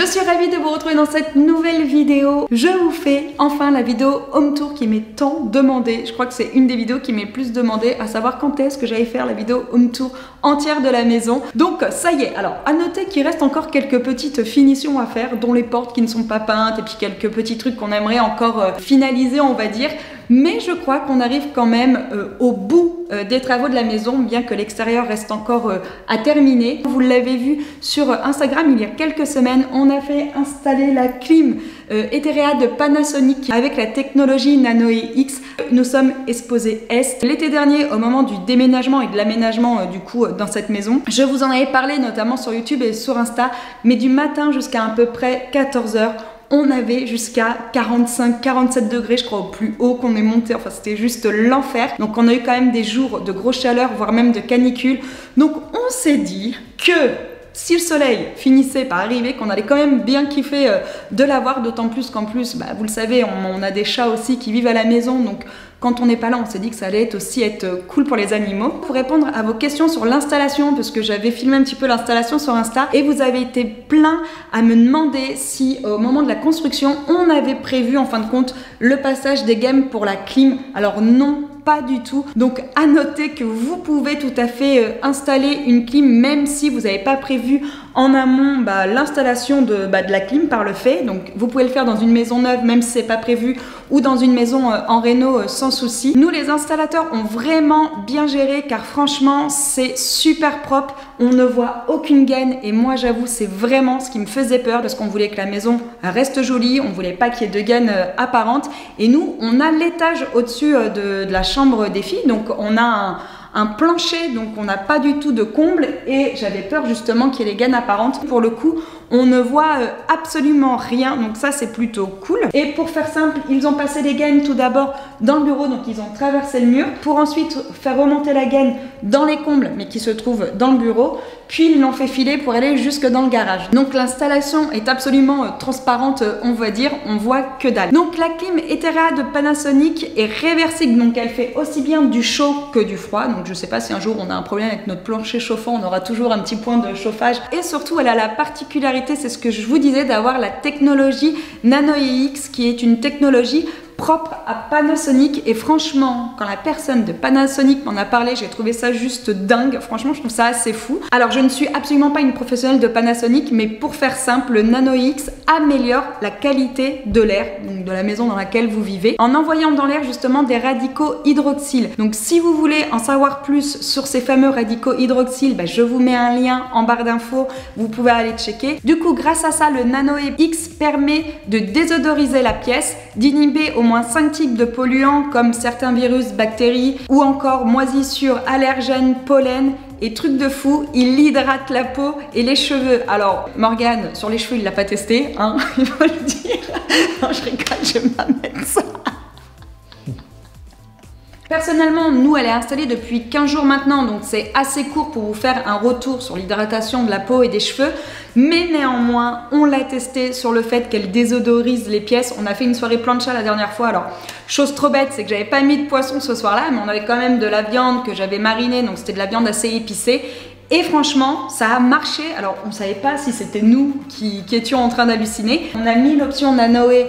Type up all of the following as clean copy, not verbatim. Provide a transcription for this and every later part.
suis ravie de vous retrouver dans cette nouvelle vidéo. Je vous fais enfin la vidéo home tour qui m'est tant demandée. Je crois que c'est une des vidéos qui m'est plus demandée, à savoir quand est-ce que j'allais faire la vidéo home tour entière de la maison. Donc ça y est, alors à noter qu'il reste encore quelques petites finitions à faire, dont les portes qui ne sont pas peintes et puis quelques petits trucs qu'on aimerait encore finaliser, on va dire. Mais je crois qu'on arrive quand même au bout des travaux de la maison, bien que l'extérieur reste encore à terminer. Vous l'avez vu sur Instagram il y a quelques semaines, on a fait installer la clim Etherea de Panasonic avec la technologie Nanoe X. Nous sommes exposés Est. L'été dernier, au moment du déménagement et de l'aménagement du coup dans cette maison, je vous en avais parlé notamment sur YouTube et sur Insta, mais du matin jusqu'à à peu près 14 h, on avait jusqu'à 45-47 degrés, je crois, au plus haut qu'on est monté. Enfin, c'était juste l'enfer. Donc, on a eu quand même des jours de grosse chaleur, voire même de canicule. Donc, on s'est dit que si le soleil finissait par arriver, qu'on allait quand même bien kiffer de l'avoir, d'autant plus qu'en plus, bah, vous le savez, on a des chats aussi qui vivent à la maison. Donc, quand on n'est pas là, on s'est dit que ça allait aussi être cool pour les animaux. Pour répondre à vos questions sur l'installation, parce que j'avais filmé un petit peu l'installation sur Insta, et vous avez été plein à me demander si au moment de la construction, on avait prévu en fin de compte le passage des gammes pour la clim. Alors non, pas du tout. Donc à noter que vous pouvez tout à fait installer une clim même si vous n'avez pas prévu en amont l'installation de la clim par le fait. Donc vous pouvez le faire dans une maison neuve même si c'est pas prévu, ou dans une maison en réno sans souci. Nous les installateurs ont vraiment bien géré, car franchement c'est super propre, on ne voit aucune gaine, et moi j'avoue c'est vraiment ce qui me faisait peur, parce qu'on voulait que la maison reste jolie, on voulait pas qu'il y ait de gaine apparente. Et nous on a l'étage au-dessus de la chambre des filles, donc on a un plancher, donc on n'a pas du tout de comble, et j'avais peur justement qu'il y ait les gaines apparentes. Pour le coup, on ne voit absolument rien, donc ça c'est plutôt cool. Et pour faire simple, ils ont passé les gaines tout d'abord dans le bureau, donc ils ont traversé le mur, pour ensuite faire remonter la gaine dans les combles, mais qui se trouvent dans le bureau, puis ils l'ont fait filer pour aller jusque dans le garage. Donc l'installation est absolument transparente, on va dire, on voit que dalle. Donc la clim Etherea de Panasonic est réversible, donc elle fait aussi bien du chaud que du froid. Donc je sais pas si un jour on a un problème avec notre plancher chauffant, on aura toujours un petit point de chauffage. Et surtout elle a la particularité, c'est ce que je vous disais, d'avoir la technologie Nanoe X, qui est une technologie propre à Panasonic. Et franchement, quand la personne de Panasonic m'en a parlé, j'ai trouvé ça juste dingue. Franchement, je trouve ça assez fou. Alors, je ne suis absolument pas une professionnelle de Panasonic, mais pour faire simple, le Nanoe X améliore la qualité de l'air, donc de la maison dans laquelle vous vivez, en envoyant dans l'air justement des radicaux hydroxyles. Donc, si vous voulez en savoir plus sur ces fameux radicaux hydroxyles, je vous mets un lien en barre d'infos, vous pouvez aller checker. Du coup, grâce à ça, le Nanoe X permet de désodoriser la pièce, d'inhiber au moins 5 types de polluants comme certains virus, bactéries, ou encore moisissures, allergènes, pollen. Et truc de fou, il hydrate la peau et les cheveux. Alors Morgane, sur les cheveux il l'a pas testé, hein, il faut le dire. Non, je rigole, je vais pas mettre ça. Personnellement, nous, elle est installée depuis 15 jours maintenant, donc c'est assez court pour vous faire un retour sur l'hydratation de la peau et des cheveux. Mais néanmoins, on l'a testé sur le fait qu'elle désodorise les pièces. On a fait une soirée plancha la dernière fois. Alors, chose trop bête, c'est que j'avais pas mis de poisson ce soir-là, mais on avait quand même de la viande que j'avais marinée, donc c'était de la viande assez épicée. Et franchement, ça a marché. Alors, on ne savait pas si c'était nous qui étions en train d'halluciner. On a mis l'option Nanoe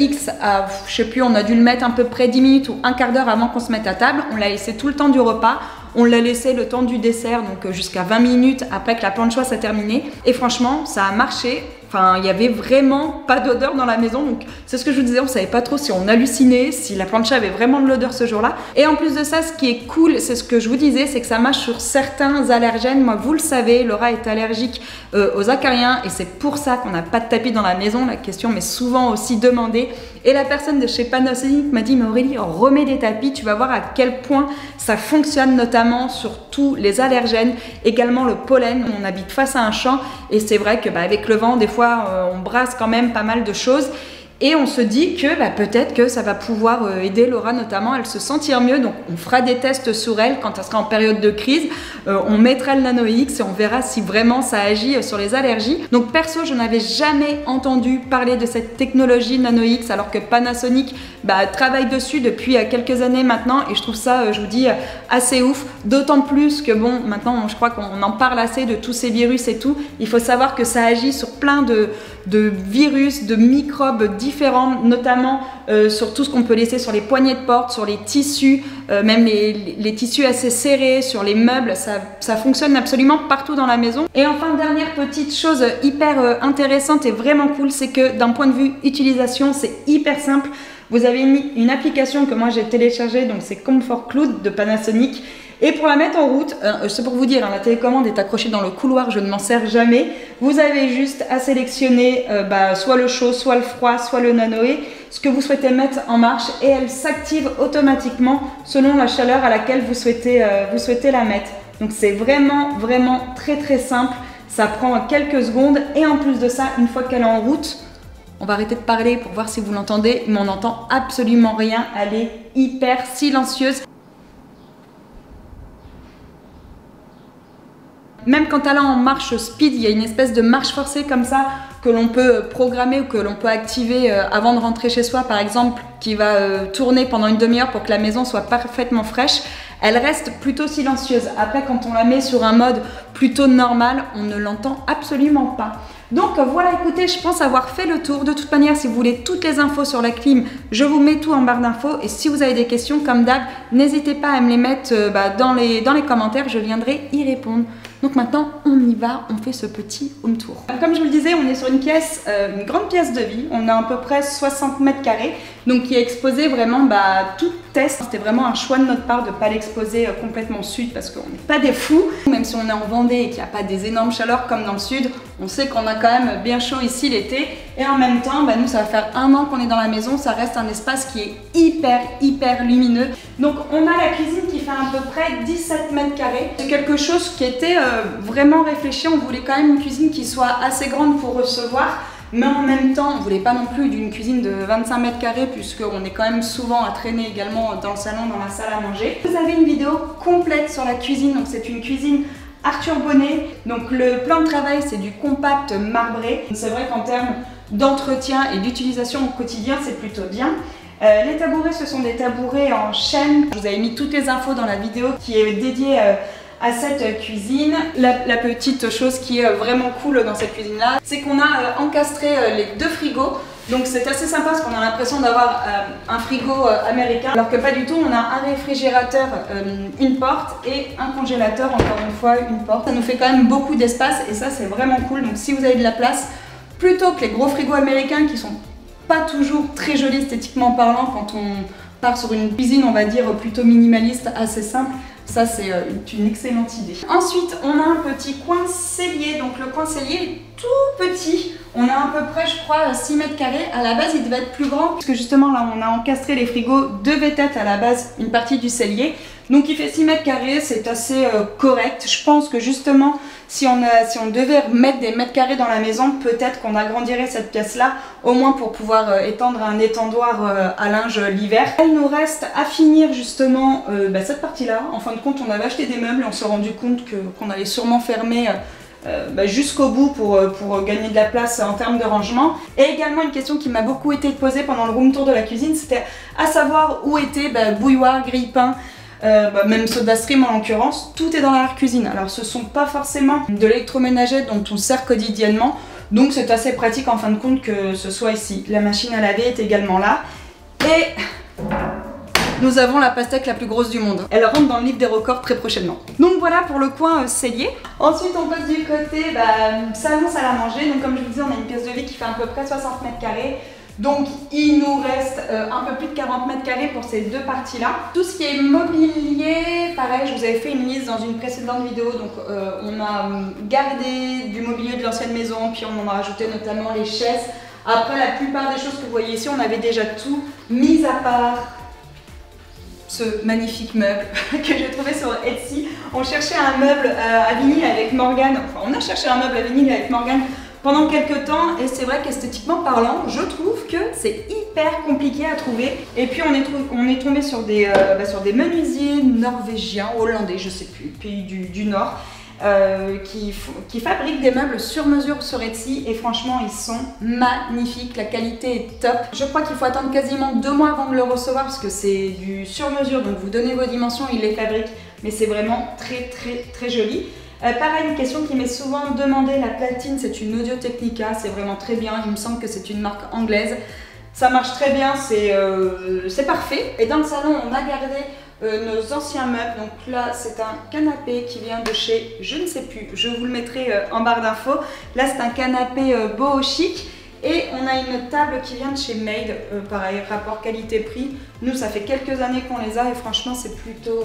X à, je sais plus, on a dû le mettre à peu près 10 minutes ou un quart d'heure avant qu'on se mette à table. On l'a laissé tout le temps du repas. On l'a laissé le temps du dessert, donc jusqu'à 20 minutes après que la plancha soit terminée. Et franchement, ça a marché. Enfin, il n'y avait vraiment pas d'odeur dans la maison, donc c'est ce que je vous disais, on ne savait pas trop si on hallucinait, si la plancha avait vraiment de l'odeur ce jour-là. Et en plus de ça, ce qui est cool, c'est ce que je vous disais, c'est que ça marche sur certains allergènes. Moi, vous le savez, Laura est allergique aux acariens, et c'est pour ça qu'on n'a pas de tapis dans la maison. La question m'est souvent aussi demandée. Et la personne de chez Panasonic m'a dit, mais Aurélie, remets des tapis, tu vas voir à quel point ça fonctionne, notamment sur tous les allergènes, également le pollen. On habite face à un champ, et c'est vrai que avec le vent, des fois, on brasse quand même pas mal de choses. Et on se dit que peut-être que ça va pouvoir aider Laura notamment à se sentir mieux. Donc on fera des tests sur elle quand elle sera en période de crise. On mettra le Nano X et on verra si vraiment ça agit sur les allergies. Donc perso, je n'avais jamais entendu parler de cette technologie Nano X alors que Panasonic travaille dessus depuis quelques années maintenant. Et je trouve ça, je vous dis, assez ouf. D'autant plus que bon, maintenant je crois qu'on en parle assez de tous ces virus et tout. Il faut savoir que ça agit sur plein de virus, de microbes différents, notamment sur tout ce qu'on peut laisser sur les poignées de porte, sur les tissus, même les tissus assez serrés, sur les meubles, ça fonctionne absolument partout dans la maison. Et enfin, dernière petite chose hyper intéressante et vraiment cool, c'est que d'un point de vue utilisation, c'est hyper simple. Vous avez une application que moi j'ai téléchargée, donc c'est Comfort Cloud de Panasonic. Et pour la mettre en route, c'est pour vous dire, la télécommande est accrochée dans le couloir, je ne m'en sers jamais. Vous avez juste à sélectionner soit le chaud, soit le froid, soit le nanoé, ce que vous souhaitez mettre en marche et elle s'active automatiquement selon la chaleur à laquelle vous souhaitez la mettre. Donc c'est vraiment très simple, ça prend quelques secondes et en plus de ça, une fois qu'elle est en route, on va arrêter de parler pour voir si vous l'entendez, mais on n'entend absolument rien, elle est hyper silencieuse. Même quand elle est en marche speed, il y a une espèce de marche forcée comme ça que l'on peut programmer ou que l'on peut activer avant de rentrer chez soi, par exemple, qui va tourner pendant une demi-heure pour que la maison soit parfaitement fraîche. Elle reste plutôt silencieuse. Après, quand on la met sur un mode plutôt normal, on ne l'entend absolument pas. Donc voilà, écoutez, je pense avoir fait le tour. De toute manière, si vous voulez toutes les infos sur la clim, je vous mets tout en barre d'infos. Et si vous avez des questions, comme d'hab, n'hésitez pas à me les mettre dans les commentaires, je viendrai y répondre. Donc maintenant, on y va, on fait ce petit home tour. Comme je vous le disais, on est sur une pièce, une grande pièce de vie. On a à peu près 60 mètres carrés, donc qui est exposé vraiment tout test. C'était vraiment un choix de notre part de ne pas l'exposer complètement au sud parce qu'on n'est pas des fous. Même si on est en Vendée et qu'il n'y a pas des énormes chaleurs comme dans le sud, on sait qu'on a quand même bien chaud ici l'été. Et en même temps, nous, ça va faire 1 an qu'on est dans la maison. Ça reste un espace qui est hyper lumineux. Donc on a la cuisine qui fait à peu près 17 mètres carrés. C'est quelque chose qui était vraiment réfléchi. On voulait quand même une cuisine qui soit assez grande pour recevoir. Mais en même temps, on ne voulait pas non plus d'une cuisine de 25 mètres carrés puisqu'on est quand même souvent à traîner également dans le salon, dans la salle à manger. Vous avez une vidéo complète sur la cuisine. Donc c'est une cuisine Arthur Bonnet. Donc le plan de travail, c'est du compact marbré. C'est vrai qu'en termes d'entretien et d'utilisation au quotidien, c'est plutôt bien. Les tabourets, ce sont des tabourets en chêne. Je vous avais mis toutes les infos dans la vidéo qui est dédiée à cette cuisine. La petite chose qui est vraiment cool dans cette cuisine là, c'est qu'on a encastré les 2 frigos. Donc c'est assez sympa parce qu'on a l'impression d'avoir un frigo américain, alors que pas du tout. On a un réfrigérateur, une porte, et un congélateur, encore une fois une porte. Ça nous fait quand même beaucoup d'espace et ça c'est vraiment cool. Donc si vous avez de la place, plutôt que les gros frigos américains qui sont pas toujours très jolis esthétiquement parlant quand on part sur une cuisine, on va dire, plutôt minimaliste, assez simple. Ça, c'est une excellente idée. Ensuite, on a un petit coin cellier. Donc, le coin cellier est tout petit. On a à peu près, je crois, 6 mètres carrés. À la base, il devait être plus grand. Parce que justement, là, on a encastré les frigos. Devait être à la base une partie du cellier. Donc, il fait 6 mètres carrés. C'est assez correct. Je pense que justement, si on devait mettre des mètres carrés dans la maison, peut-être qu'on agrandirait cette pièce-là. Au moins pour pouvoir étendre un étendoir à linge l'hiver. Il nous reste à finir justement cette partie-là. En fin de compte, on avait acheté des meubles et on s'est rendu compte qu'on allait sûrement fermer jusqu'au bout pour gagner de la place en termes de rangement. Et également une question qui m'a beaucoup été posée pendant le room tour de la cuisine, c'était à savoir où était bouilloire, grille-pain, même SodaStream en l'occurrence. Tout est dans l'arrière-cuisine. Alors ce sont pas forcément de l'électroménager dont on sert quotidiennement, donc c'est assez pratique en fin de compte que ce soit ici. La machine à laver est également là. Et nous avons la pastèque la plus grosse du monde. Elle rentre dans le livre des records très prochainement. Donc voilà pour le coin cellier. Ensuite on passe du côté salon, salle à manger. Donc comme je vous disais, on a une pièce de vie qui fait à peu près 60 mètres carrés. Donc il nous reste un peu plus de 40 mètres carrés pour ces 2 parties-là. Tout ce qui est mobilier, pareil, je vous avais fait une liste dans une précédente vidéo. Donc on a gardé du mobilier de l'ancienne maison, puis on en a rajouté notamment les chaises. Après, la plupart des choses que vous voyez ici, on avait déjà tout, mis à part ce magnifique meuble que j'ai trouvé sur Etsy. On cherchait un meuble à vinyle avec Morgane, enfin on a cherché un meuble à vinyle avec Morgane pendant quelques temps et c'est vrai qu'esthétiquement parlant, je trouve que c'est hyper compliqué à trouver. Et puis on est tombé sur des menuisiers norvégiens, hollandais, je sais plus, pays du Nord, qui fabriquent des meubles sur mesure sur Etsy et franchement ils sont magnifiques, la qualité est top. Je crois qu'il faut attendre quasiment 2 mois avant de le recevoir parce que c'est du sur mesure, donc vous donnez vos dimensions, ils les fabriquent, mais c'est vraiment très joli. Pareil, une question qui m'est souvent demandée, la platine c'est une Audio Technica, c'est vraiment très bien, il me semble que c'est une marque anglaise. Ça marche très bien, c'est parfait. Et dans le salon, on a gardé nos anciens meubles. Donc là, c'est un canapé qui vient de chez, je ne sais plus, je vous le mettrai en barre d'infos. Là, c'est un canapé boho chic. Et on a une table qui vient de chez Made, pareil, rapport qualité-prix. Nous, ça fait quelques années qu'on les a et franchement, c'est plutôt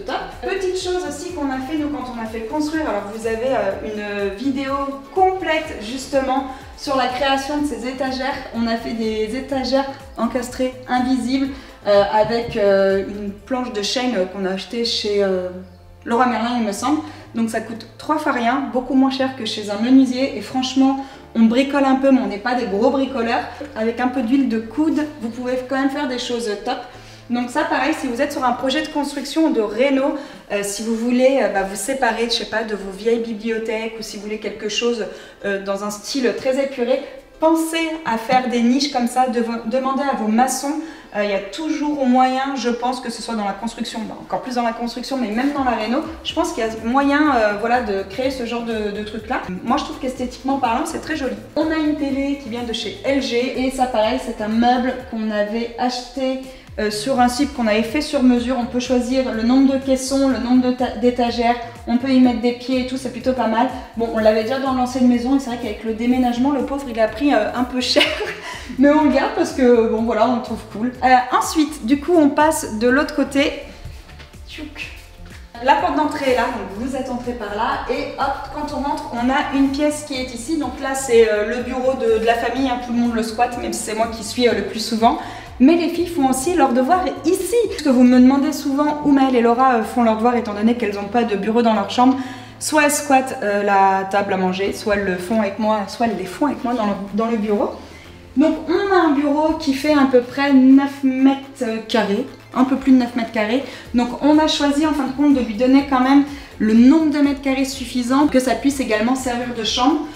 top. Petite chose aussi qu'on a fait, nous, quand on a fait construire, alors vous avez une vidéo complète, justement, sur la création de ces étagères. On a fait des étagères encastrées, invisibles, avec une planche de chêne qu'on a achetée chez Leroy Merlin, il me semble. Donc ça coûte 3 fois rien, beaucoup moins cher que chez un menuisier et franchement, on bricole un peu, mais on n'est pas des gros bricoleurs. Avec un peu d'huile de coude, vous pouvez quand même faire des choses top. Donc ça, pareil, si vous êtes sur un projet de construction ou de réno, si vous voulez vous séparer, je sais pas, de vos vieilles bibliothèques ou si vous voulez quelque chose dans un style très épuré, pensez à faire des niches comme ça, demandez à vos maçons. Il y a toujours moyen, je pense, que ce soit dans la construction, encore plus dans la construction, mais même dans la réno, je pense qu'il y a moyen voilà, de créer ce genre de truc-là. Moi, je trouve qu'esthétiquement parlant, c'est très joli. On a une télé qui vient de chez LG et ça, pareil, c'est un meuble qu'on avait acheté sur un site qu'on avait fait sur mesure. On peut choisir le nombre de caissons, le nombre d'étagères, on peut y mettre des pieds et tout, c'est plutôt pas mal. Bon, on l'avait déjà dans l'ancienne maison et c'est vrai qu'avec le déménagement, le pauvre, il a pris un peu cher. Mais on le garde parce que, bon voilà, on le trouve cool. Ensuite, du coup, on passe de l'autre côté. La porte d'entrée est là, donc vous êtes entré par là. Et hop, quand on rentre, on a une pièce qui est ici. Donc là, c'est le bureau de la famille, hein, tout le monde le squatte, même si c'est moi qui suis le plus souvent. Mais les filles font aussi leurs devoirs ici. Parce que vous me demandez souvent où Maëlle et Laura font leurs devoirs, étant donné qu'elles n'ont pas de bureau dans leur chambre. Soit elles squattent la table à manger, soit elles le font avec moi, soit elles les font avec moi dans le bureau. Donc on a un bureau qui fait à peu près 9 mètres carrés, un peu plus de 9 mètres carrés. Donc on a choisi en fin de compte de lui donner quand même le nombre de mètres carrés suffisant, que ça puisse également servir de chambre.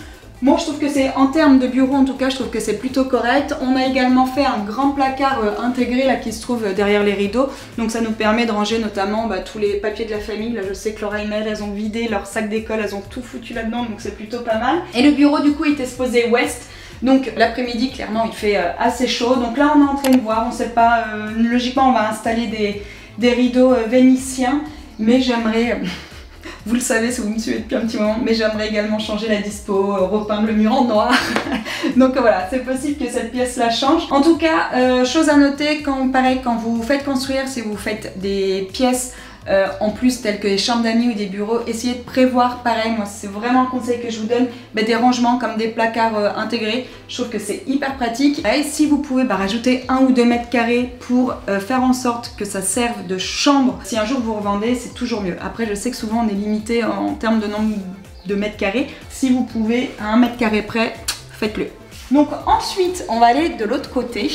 Moi je trouve que c'est, en termes de bureau en tout cas, je trouve que c'est plutôt correct. On a également fait un grand placard intégré là qui se trouve derrière les rideaux. Donc ça nous permet de ranger notamment tous les papiers de la famille. Là je sais que Laura et Maëlle, elles ont vidé leur sac d'école, elles ont tout foutu là-dedans, donc c'est plutôt pas mal. Et le bureau du coup il était exposé ouest. Donc l'après-midi clairement il fait assez chaud. Donc là on est en train de voir, on sait pas, logiquement on va installer des rideaux vénitiens. Mais j'aimerais... Vous le savez si vous me suivez depuis un petit moment, mais j'aimerais également changer la dispo, repeindre le mur en noir. Donc voilà, c'est possible que cette pièce-là change. En tout cas, chose à noter, quand vous faites construire, si vous faites des pièces en plus telles que les chambres d'amis ou des bureaux, essayez de prévoir, pareil, moi c'est vraiment un conseil que je vous donne, des rangements comme des placards intégrés. Je trouve que c'est hyper pratique. Et si vous pouvez rajouter 1 ou 2 mètres carrés pour faire en sorte que ça serve de chambre, si un jour vous revendez, c'est toujours mieux. Après je sais que souvent on est limité en termes de nombre de mètres carrés. Si vous pouvez à 1 mètre carré près, faites-le. Donc ensuite on va aller de l'autre côté.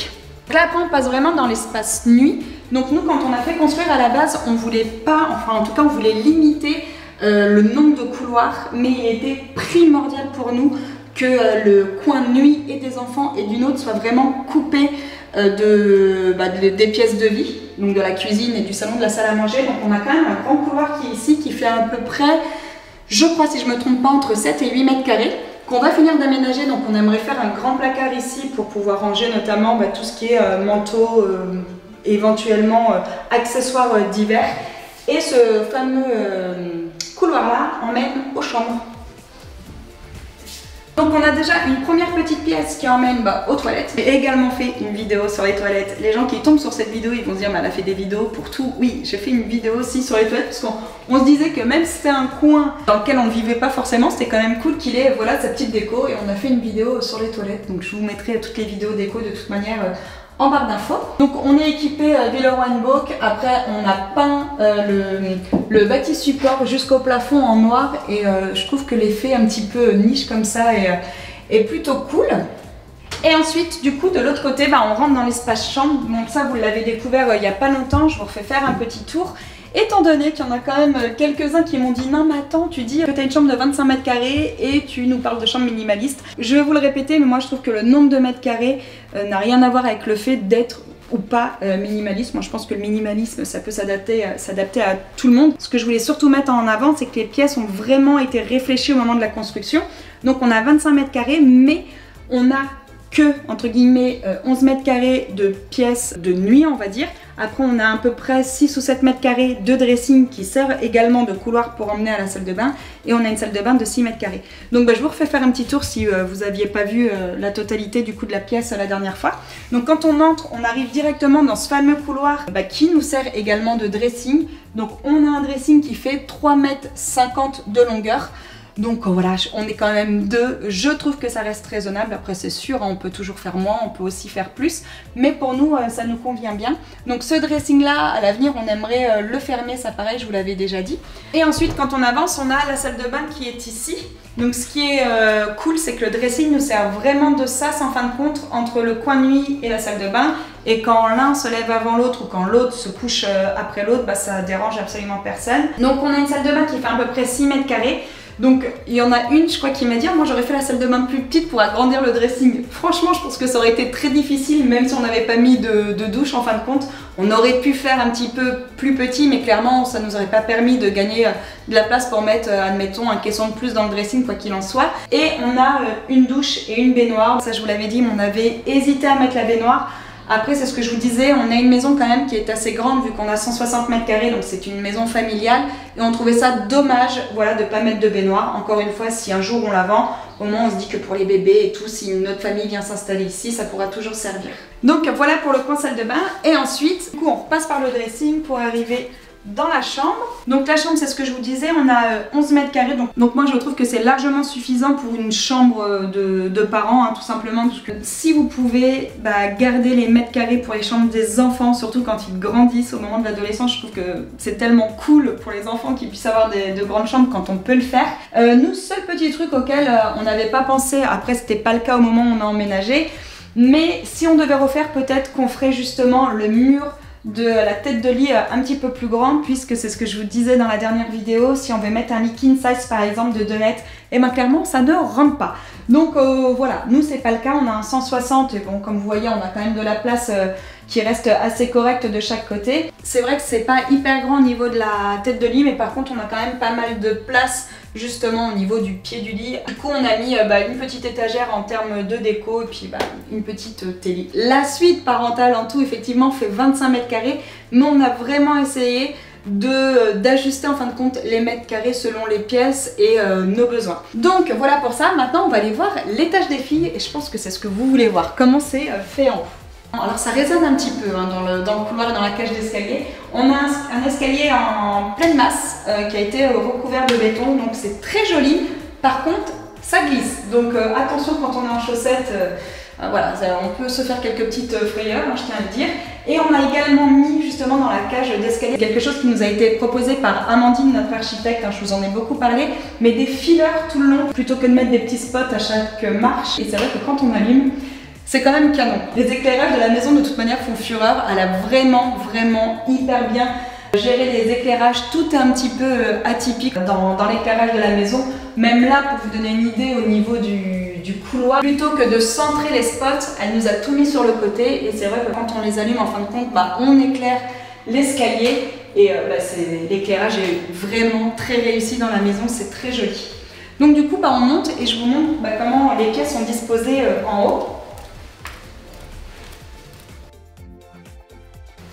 Là après on passe vraiment dans l'espace nuit. Donc nous quand on a fait construire à la base, on voulait pas, enfin en tout cas on voulait limiter le nombre de couloirs, mais il était primordial pour nous que le coin nuit et des enfants et d'une autre soit vraiment coupé des pièces de vie, donc de la cuisine et du salon, de la salle à manger. Donc on a quand même un grand couloir qui est ici, qui fait à peu près, je crois si je me trompe pas, entre 7 et 8 mètres carrés. Qu'on va finir d'aménager, donc on aimerait faire un grand placard ici pour pouvoir ranger notamment tout ce qui est manteau, éventuellement accessoires divers. Et ce fameux couloir là emmène aux chambres. Donc on a déjà une première petite pièce qui emmène aux toilettes. J'ai également fait une vidéo sur les toilettes. Les gens qui tombent sur cette vidéo, ils vont se dire elle a fait des vidéos pour tout. Oui, j'ai fait une vidéo aussi sur les toilettes parce qu'on se disait que même si c'était un coin dans lequel on ne vivait pas forcément, c'était quand même cool qu'il ait sa petite déco, et on a fait une vidéo sur les toilettes. Donc je vous mettrai toutes les vidéos déco de toute manière en barre d'infos. Donc on est équipé du Leroy Book. Après on a peint le bâti support jusqu'au plafond en noir, et je trouve que l'effet un petit peu niche comme ça est plutôt cool. Et ensuite, du coup, de l'autre côté, on rentre dans l'espace chambre. Donc ça, vous l'avez découvert il n'y a pas longtemps. Je vous refais faire un petit tour. Étant donné qu'il y en a quand même quelques-uns qui m'ont dit non mais attends, tu dis que tu as une chambre de 25 mètres carrés et tu nous parles de chambre minimaliste. Je vais vous le répéter, mais moi je trouve que le nombre de mètres carrés n'a rien à voir avec le fait d'être ou pas minimaliste. Moi je pense que le minimalisme ça peut s'adapter à tout le monde. Ce que je voulais surtout mettre en avant, c'est que les pièces ont vraiment été réfléchies au moment de la construction. Donc on a 25 mètres carrés, mais on a que, entre guillemets, 11 mètres carrés de pièces de nuit, on va dire. Après, on a à peu près 6 ou 7 mètres carrés de dressing qui sert également de couloir pour emmener à la salle de bain. Et on a une salle de bain de 6 mètres carrés. Donc, je vous refais faire un petit tour si vous n'aviez pas vu la totalité du coup de la pièce la dernière fois. Donc, quand on entre, on arrive directement dans ce fameux couloir qui nous sert également de dressing. Donc, on a un dressing qui fait 3,50 m de longueur. Donc voilà, on est quand même deux, je trouve que ça reste raisonnable. Après c'est sûr, on peut toujours faire moins, on peut aussi faire plus, mais pour nous ça nous convient bien. Donc ce dressing là, à l'avenir on aimerait le fermer, ça pareil, je vous l'avais déjà dit. Et ensuite quand on avance, on a la salle de bain qui est ici. Donc ce qui est cool, c'est que le dressing nous sert vraiment de sas en fin de compte entre le coin de nuit et la salle de bain. Et quand l'un se lève avant l'autre ou quand l'autre se couche après l'autre, ça dérange absolument personne. Donc on a une salle de bain qui fait à peu près 6 mètres carrés. Donc il y en a une, je crois, qui m'a dit moi j'aurais fait la salle de bain plus petite pour agrandir le dressing. Franchement, je pense que ça aurait été très difficile, même si on n'avait pas mis de douche en fin de compte. On aurait pu faire un petit peu plus petit, mais clairement ça nous aurait pas permis de gagner de la place pour mettre, admettons, un caisson de plus dans le dressing, quoi qu'il en soit. Et on a une douche et une baignoire. Ça je vous l'avais dit, mais on avait hésité à mettre la baignoire. Après, c'est ce que je vous disais, on a une maison quand même qui est assez grande vu qu'on a 160 mètres carrés, donc c'est une maison familiale. Et on trouvait ça dommage, voilà, de ne pas mettre de baignoire. Encore une fois, si un jour on la vend, au moins on se dit que pour les bébés et tout, si notre famille vient s'installer ici, ça pourra toujours servir. Donc voilà pour le coin salle de bain. Et ensuite, du coup, on repasse par le dressing pour arriver dans la chambre. Donc la chambre, c'est ce que je vous disais, on a 11 mètres carrés, donc moi je trouve que c'est largement suffisant pour une chambre de parents, tout simplement, parce que si vous pouvez garder les mètres carrés pour les chambres des enfants, surtout quand ils grandissent au moment de l'adolescence, je trouve que c'est tellement cool pour les enfants qu'ils puissent avoir de grandes chambres quand on peut le faire. Nous, seul petit truc auquel on n'avait pas pensé, après c'était pas le cas au moment où on a emménagé, mais si on devait refaire, peut-être qu'on ferait justement le mur de la tête de lit un petit peu plus grande, puisque c'est ce que je vous disais dans la dernière vidéo, si on veut mettre un lit king size par exemple de 2 mètres, et clairement ça ne rentre pas. Donc voilà, nous c'est pas le cas, on a un 160 et bon, comme vous voyez on a quand même de la place qui reste assez correcte de chaque côté. C'est vrai que c'est pas hyper grand au niveau de la tête de lit, mais par contre on a quand même pas mal de place justement au niveau du pied du lit. Du coup on a mis une petite étagère en termes de déco et puis une petite télé. La suite parentale en tout effectivement fait 25 mètres carrés, mais on a vraiment essayé d'ajuster en fin de compte les mètres carrés selon les pièces et nos besoins. Donc voilà pour ça. Maintenant on va aller voir l'étage des filles et je pense que c'est ce que vous voulez voir, comment c'est fait en haut. Alors ça résonne un petit peu dans le couloir et dans la cage d'escalier. On a un escalier en pleine masse qui a été recouvert de béton, donc c'est très joli. Par contre, ça glisse, donc attention quand on est en chaussettes, voilà, on peut se faire quelques petites frayeurs, je tiens à le dire. Et on a également mis justement dans la cage d'escalier quelque chose qui nous a été proposé par Amandine, notre architecte, je vous en ai beaucoup parlé, mais des fileurs tout le long, plutôt que de mettre des petits spots à chaque marche. Et c'est vrai que quand on allume, c'est quand même canon. Les éclairages de la maison de toute manière font fureur. Elle a vraiment hyper bien géré les éclairages. Tout est un petit peu atypique dans l'éclairage de la maison. Même là, pour vous donner une idée au niveau du couloir, plutôt que de centrer les spots, elle nous a tout mis sur le côté. Et c'est vrai que quand on les allume, en fin de compte, on éclaire l'escalier. Et l'éclairage est vraiment très réussi dans la maison, c'est très joli. Donc du coup, on monte et je vous montre comment les pièces sont disposées en haut.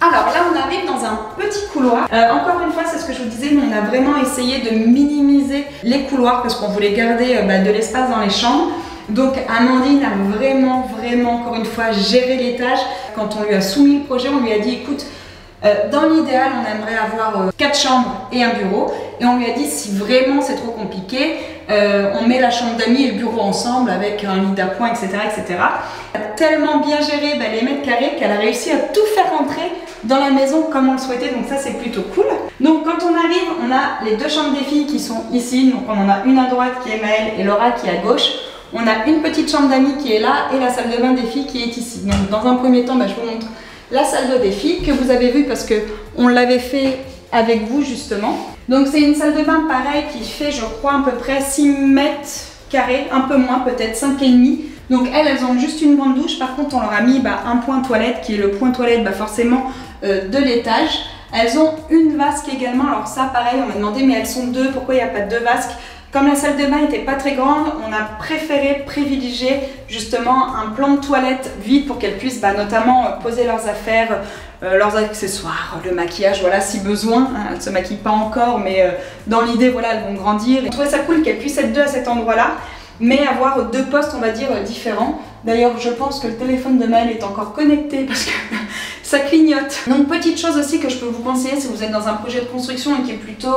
Alors là on arrive dans un petit couloir, encore une fois c'est ce que je vous disais, mais on a vraiment essayé de minimiser les couloirs parce qu'on voulait garder de l'espace dans les chambres. Donc Amandine a vraiment encore une fois géré l'étage. Quand on lui a soumis le projet, on lui a dit écoute, dans l'idéal on aimerait avoir 4 chambres et un bureau, et on lui a dit si vraiment c'est trop compliqué, on met la chambre d'amis et le bureau ensemble avec un lit d'appoint, etc. Elle a tellement bien géré les mètres carrés qu'elle a réussi à tout faire rentrer dans la maison comme on le souhaitait, donc ça c'est plutôt cool. Donc quand on arrive, on a les 2 chambres des filles qui sont ici, donc on en a une à droite qui est Maëlle et Laura qui est à gauche. On a une petite chambre d'amis qui est là et la salle de bain des filles qui est ici. Donc dans un premier temps, je vous montre la salle de bain des filles que vous avez vue parce qu'on l'avait fait avec vous justement. Donc c'est une salle de bain pareil qui fait je crois à peu près 6 mètres carrés, un peu moins peut-être 5,5. Donc elles ont juste une grande douche. Par contre on leur a mis un point toilette qui est le point toilette forcément de l'étage. Elles ont une vasque également. Alors ça pareil on m'a demandé mais elles sont deux, pourquoi il n'y a pas deux vasques? Comme la salle de bain n'était pas très grande, on a préféré privilégier justement un plan de toilette vide pour qu'elles puissent notamment poser leurs affaires, leurs accessoires, le maquillage, voilà, si besoin. Elles ne se maquillent pas encore, mais dans l'idée, voilà, elles vont grandir. On trouvait ça cool qu'elles puissent être deux à cet endroit-là, mais avoir deux postes, on va dire, différents. D'ailleurs, je pense que le téléphone de Maëlle est encore connecté parce que ça clignote. Donc, petite chose aussi que je peux vous conseiller si vous êtes dans un projet de construction et qui est plutôt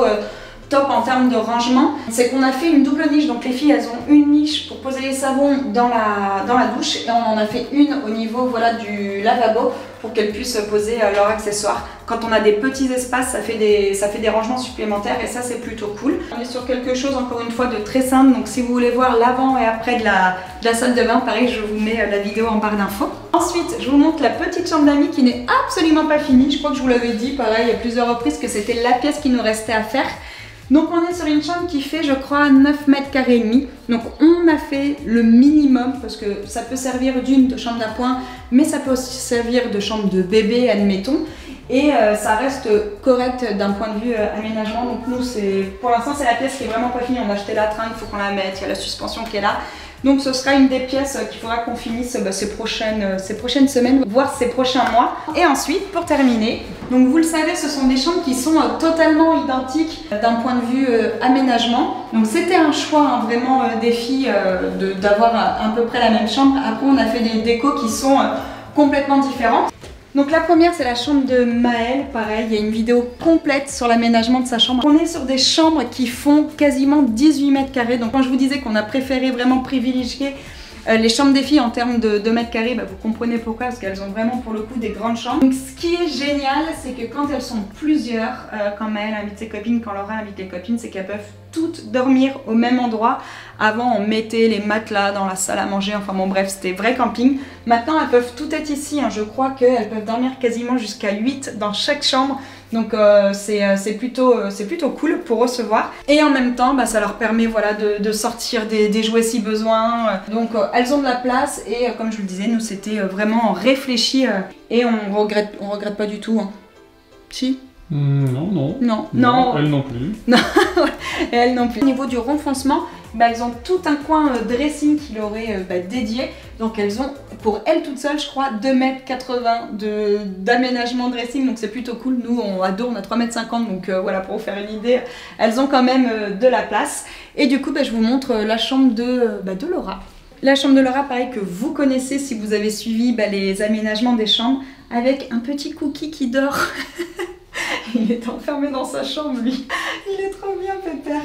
top en termes de rangement, c'est qu'on a fait une double niche. Donc les filles elles ont une niche pour poser les savons dans la douche et on en a fait une au niveau voilà, du lavabo pour qu'elles puissent poser leurs accessoires. Quand on a des petits espaces, ça fait des rangements supplémentaires et ça c'est plutôt cool. On est sur quelque chose encore une fois de très simple, donc si vous voulez voir l'avant et après de la salle de bain, pareil je vous mets la vidéo en barre d'infos. Ensuite je vous montre la petite chambre d'amis qui n'est absolument pas finie. Je crois que je vous l'avais dit pareil à plusieurs reprises que c'était la pièce qui nous restait à faire. Donc on est sur une chambre qui fait je crois 9 mètres carrés et demi. Donc on a fait le minimum parce que ça peut servir de chambre d'appoint, mais ça peut aussi servir de chambre de bébé admettons. Et ça reste correct d'un point de vue aménagement. Donc nous pour l'instant c'est la pièce qui est vraiment pas finie. On a acheté la tringle, il faut qu'on la mette, il y a la suspension qui est là. Donc ce sera une des pièces qu'il faudra qu'on finisse ces prochaines semaines, voire ces prochains mois. Et ensuite, pour terminer, donc vous le savez, ce sont des chambres qui sont totalement identiques d'un point de vue aménagement. Donc c'était un choix vraiment des filles d'avoir à peu près la même chambre. Après on a fait des décos qui sont complètement différentes. Donc la première c'est la chambre de Maëlle, pareil il y a une vidéo complète sur l'aménagement de sa chambre. On est sur des chambres qui font quasiment 18 mètres carrés, donc quand je vous disais qu'on a préféré vraiment privilégier les chambres des filles en termes de mètres carrés, vous comprenez pourquoi, parce qu'elles ont vraiment pour le coup des grandes chambres. Donc ce qui est génial c'est que quand elles sont plusieurs, quand Maëlle invite ses copines, quand Laura invite les copines, c'est qu'elles peuvent toutes dormir au même endroit. Avant on mettait les matelas dans la salle à manger, enfin bon bref c'était vrai camping. Maintenant elles peuvent toutes être ici, je crois qu'elles peuvent dormir quasiment jusqu'à 8 dans chaque chambre. Donc c'est plutôt cool pour recevoir. Et en même temps ça leur permet voilà, de sortir des jouets si besoin. Donc elles ont de la place et comme je vous le disais, nous c'était vraiment réfléchi et on regrette pas du tout. Hein. Si? Non. Elle non plus. Non, et elle non plus. Au niveau du renfoncement, elles ont tout un coin dressing qui leur est dédié. Donc elles ont, pour elles toutes seules, je crois, 2,80 m d'aménagement dressing. Donc c'est plutôt cool. Nous, à dos, on a 3,50 m. Donc voilà, pour vous faire une idée, elles ont quand même de la place. Et du coup, je vous montre la chambre de Laura. La chambre de Laura, pareil, que vous connaissez si vous avez suivi les aménagements des chambres, avec un petit cookie qui dort. Il est enfermé dans sa chambre, lui. Il est trop bien, pépère.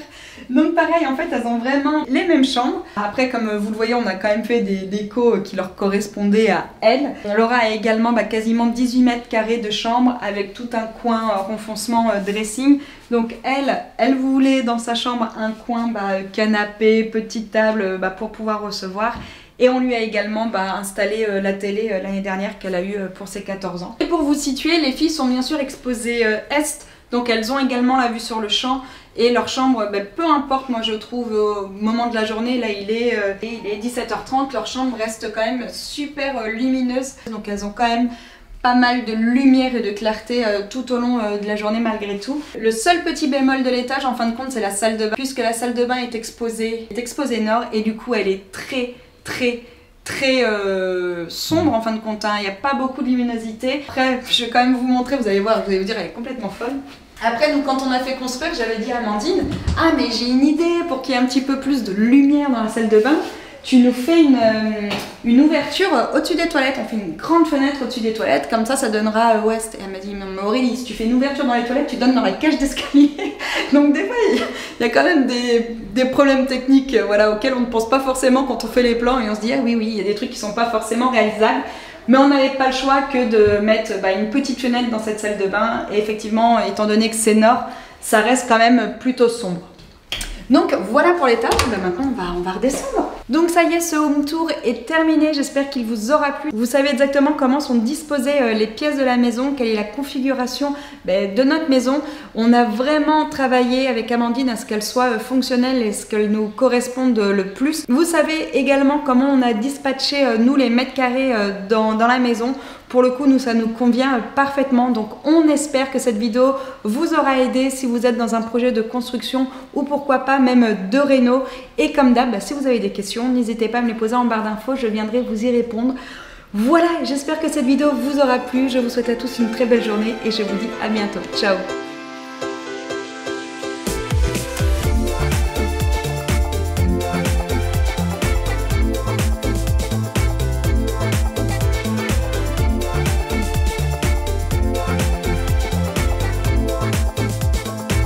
Donc pareil, en fait, elles ont vraiment les mêmes chambres. Après, comme vous le voyez, on a quand même fait des décos qui leur correspondaient à elles. Laura a également quasiment 18 mètres carrés de chambre avec tout un coin renfoncement dressing. Donc elle voulait dans sa chambre un coin canapé, petite table pour pouvoir recevoir. Et on lui a également installé la télé l'année dernière qu'elle a eue pour ses 14 ans. Et pour vous situer, les filles sont bien sûr exposées est, donc elles ont également la vue sur le champ. Et leur chambre, peu importe, moi je trouve au moment de la journée, là il est 17h30, leur chambre reste quand même super lumineuse. Donc elles ont quand même pas mal de lumière et de clarté tout au long de la journée malgré tout. Le seul petit bémol de l'étage en fin de compte c'est la salle de bain, puisque la salle de bain est exposée nord et du coup elle est très sombre en fin de compte, il n'y a pas beaucoup de luminosité. Après je vais quand même vous montrer, vous allez voir, vous allez vous dire elle est complètement folle. Après nous quand on a fait construire, j'avais dit à Amandine, ah mais j'ai une idée pour qu'il y ait un petit peu plus de lumière dans la salle de bain. Tu nous fais une ouverture au-dessus des toilettes, on fait une grande fenêtre au-dessus des toilettes, comme ça donnera ouest. Et elle m'a dit, mais Aurélie, si tu fais une ouverture dans les toilettes, tu donnes dans la cage d'escalier. Donc des fois, il y a quand même des problèmes techniques auxquels on ne pense pas forcément quand on fait les plans et on se dit, ah oui, il y a des trucs qui ne sont pas forcément réalisables. Mais on n'avait pas le choix que de mettre une petite fenêtre dans cette salle de bain. Et effectivement, étant donné que c'est nord, ça reste quand même plutôt sombre. Donc voilà pour l'étage, maintenant on va redescendre. Donc ça y est, ce home tour est terminé, j'espère qu'il vous aura plu. Vous savez exactement comment sont disposées les pièces de la maison, quelle est la configuration de notre maison. On a vraiment travaillé avec Amandine à ce qu'elle soit fonctionnelle et ce qu'elle nous corresponde le plus. Vous savez également comment on a dispatché nous les mètres carrés dans la maison. Pour le coup, nous, ça nous convient parfaitement. Donc, on espère que cette vidéo vous aura aidé si vous êtes dans un projet de construction ou pourquoi pas même de réno. Et comme d'hab, si vous avez des questions, n'hésitez pas à me les poser en barre d'infos. Je viendrai vous y répondre. Voilà, j'espère que cette vidéo vous aura plu. Je vous souhaite à tous une très belle journée et je vous dis à bientôt. Ciao!